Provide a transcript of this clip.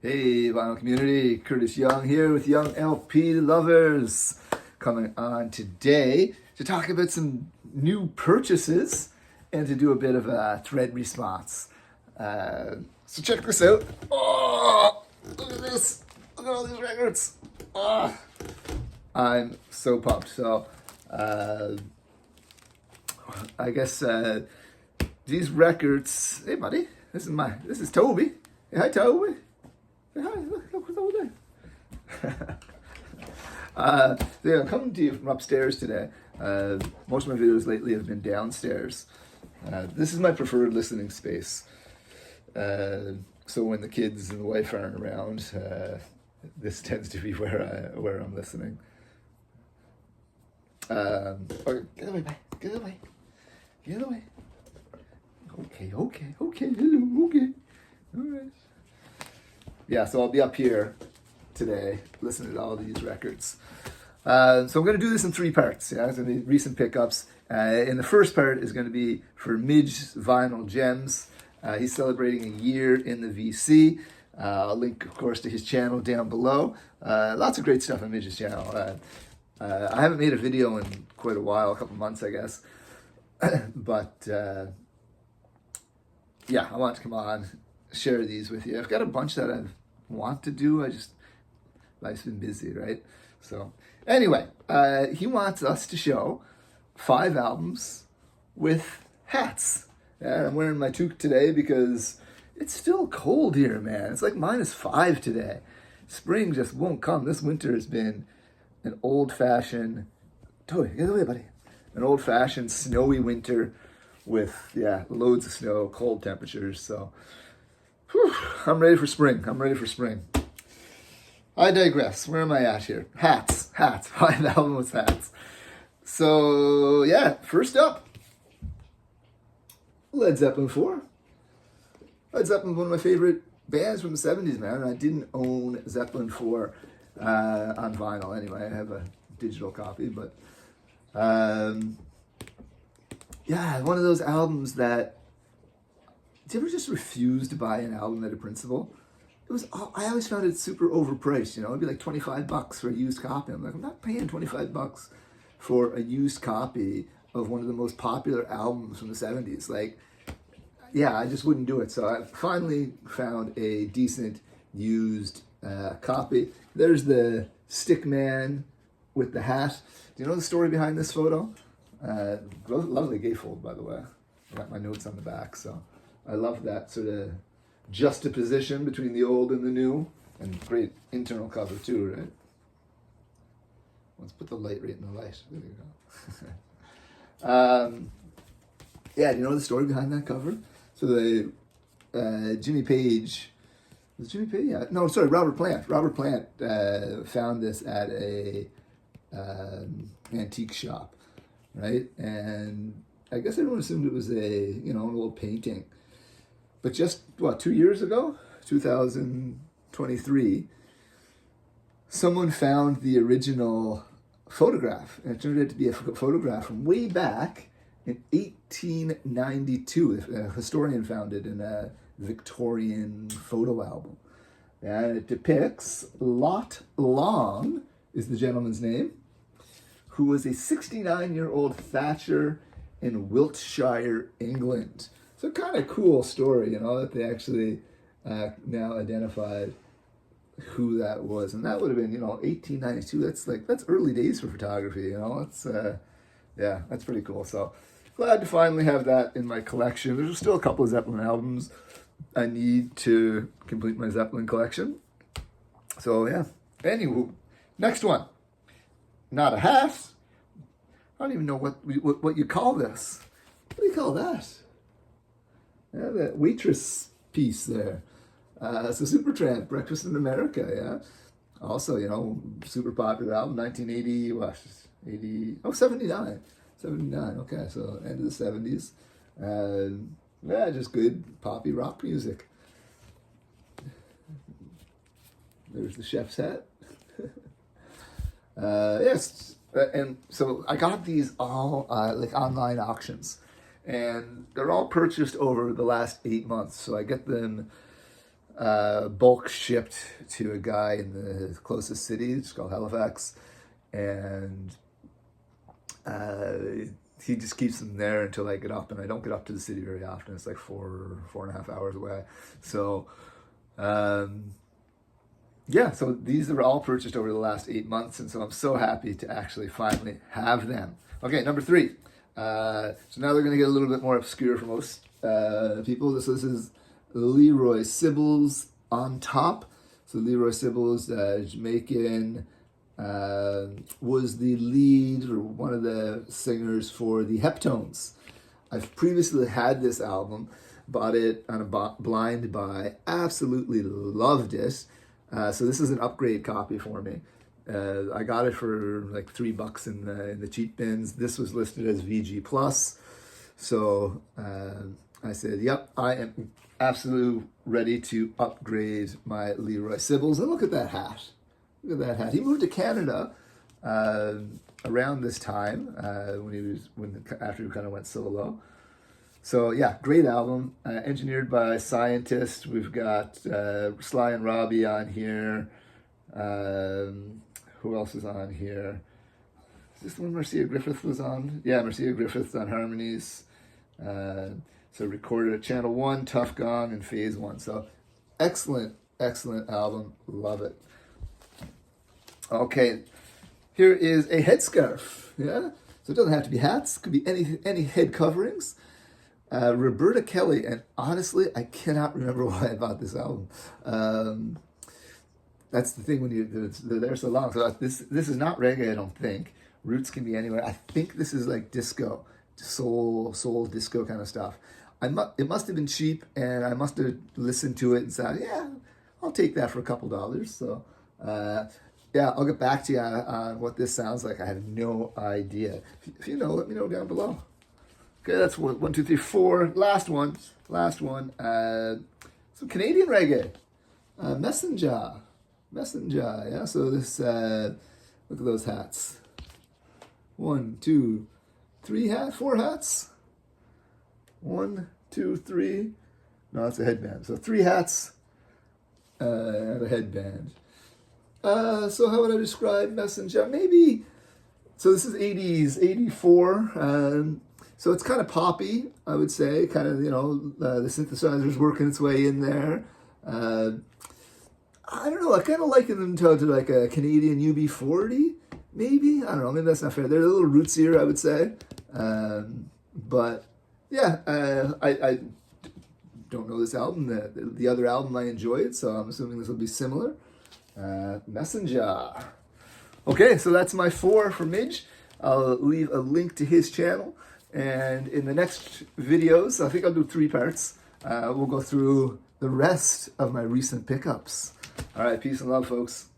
Hey, vinyl community, Curtis Young here with Young LP Lovers, coming on today to talk about some new purchases and to do a bit of a thread response. So check this out. Oh, look at this. Look at all these records. Oh, I'm so pumped. So I guess these records. Hey, buddy. This is Toby. Hey, hi, Toby. Hey, hi. Look what's over there. I'm coming to you from upstairs today. Most of my videos lately have been downstairs. This is my preferred listening space. So when the kids and the wife aren't around, this tends to be where I'm listening. Okay, get away, bye. Get away. Get away. Okay. Hello, okay. All right. Yeah, so I'll be up here today listening to all these records. So I'm going to do this in 3 parts. Yeah, it's going to be recent pickups. And the first part is going to be for Midge's Vinyl Gems. He's celebrating a year in the VC. I'll link, of course, to his channel down below. Lots of great stuff on Midge's channel. I haven't made a video in quite a while, a couple months, I guess. But yeah, I want to come on, share these with you. I've got a bunch that I want to do. Life's been busy, right? So anyway, he wants us to show 5 albums with hats. And I'm wearing my toque today because it's still cold here, man. It's like -5 today. Spring just won't come. This winter has been an old-fashioned, Toby, get away, buddy. An old-fashioned snowy winter with, loads of snow, cold temperatures. So, I'm ready for spring. I digress. Where am I at here? Hats. 5 albums with hats. So, yeah, first up, Led Zeppelin 4. Led Zeppelin, one of my favorite bands from the 70s, man. I didn't own Zeppelin 4 on vinyl anyway. I have a digital copy, but one of those albums that, did you ever just refuse to buy an album at a principal? I always found it super overpriced, it'd be like $25 for a used copy. I'm like, I'm not paying $25 for a used copy of one of the most popular albums from the 70s. Like, I just wouldn't do it. So I finally found a decent used copy. There's the stick man with the hat. Do you know the story behind this photo? Lovely gatefold, by the way. I got my notes on the back, so I love that sort of juxtaposition between the old and the new, and great internal cover too, right? Let's put the light right in the light. There you go. Do you know the story behind that cover? So Jimmy Page, was it Jimmy Page? Yeah. No, sorry, Robert Plant. Robert Plant found this at a antique shop, right? And I guess everyone assumed it was an old painting. But just, 2 years ago, 2023, someone found the original photograph. And it turned out to be a photograph from way back in 1892. A historian found it in a Victorian photo album. And it depicts Lot Long, is the gentleman's name, who was a 69-year-old thatcher in Wiltshire, England. So kind of cool story, that they actually now identified who that was. And that would have been, 1892. That's early days for photography, that's pretty cool. So glad to finally have that in my collection. There's still a couple of Zeppelin albums I need to complete my Zeppelin collection. So anywho, next one. Not a hat. I don't even know what you call this. What do you call that? Yeah, that waitress piece there. So Supertramp, Breakfast in America, Also, super popular album, 1980, 79. 79, okay, so end of the 70s. Just good poppy rock music. There's the chef's hat. And so I got these all online auctions, and they're all purchased over the last 8 months. So I get them bulk shipped to a guy in the closest city. It's called Halifax. And he just keeps them there until I get up, and I don't get up to the city very often. It's like 4.5 hours away. So, yeah, so these are all purchased over the last 8 months, and so I'm so happy to actually finally have them. Okay, number 3. So now they're going to get a little bit more obscure for most people. This is Leroy Sibbles on top. So Leroy Sibbles, Jamaican, was the lead or one of the singers for the Heptones. I've previously had this album, bought it on a blind buy, absolutely loved it. So this is an upgrade copy for me. I got it for like $3 in the cheap bins. This was listed as VG Plus. So I said, yep, I am absolutely ready to upgrade my Leroy Sibbles. And look at that hat. Look at that hat. He moved to Canada around this time after he kind of went solo. So yeah, great album. Engineered by scientists. We've got Sly and Robbie on here. Who else is on here? Is this the one Marcia Griffith was on? Yeah, Marcia Griffith's on harmonies. So recorded at Channel 1, Tough Gong, and Phase 1. So excellent, excellent album. Love it. Okay, here is a headscarf. Yeah, so it doesn't have to be hats. It could be any head coverings. Roberta Kelly, and honestly, I cannot remember why I bought this album. That's the thing when they're there so long. So this is not reggae, I don't think. Roots can be anywhere. I think this is like disco, soul disco kind of stuff. It must have been cheap, and I must have listened to it and said, yeah, I'll take that for a couple dollars. So, yeah, I'll get back to you on what this sounds like. I have no idea. If you know, let me know down below. Okay, that's 1, 2, 3, 4. Last one. Some Canadian reggae. Messenger. Yeah, so this, look at those hats. 1, 2, 3 hats, 4 hats. 1, 2, 3. No, that's a headband. So 3 hats and a headband. So how would I describe Messenger? Maybe, so this is 80s, 84. So it's kind of poppy, I would say. Kind of, the synthesizer's working its way in there. I don't know, I kind of liken them to like a Canadian UB40, maybe? I don't know, maybe that's not fair. They're a little rootsier, I would say. But yeah, I don't know this album. The other album I enjoyed, so I'm assuming this will be similar. Messenger. Okay, so that's my 4 for Midge. I'll leave a link to his channel. And in the next videos, I think I'll do 3 parts. We'll go through the rest of my recent pickups. All right, peace and love, folks.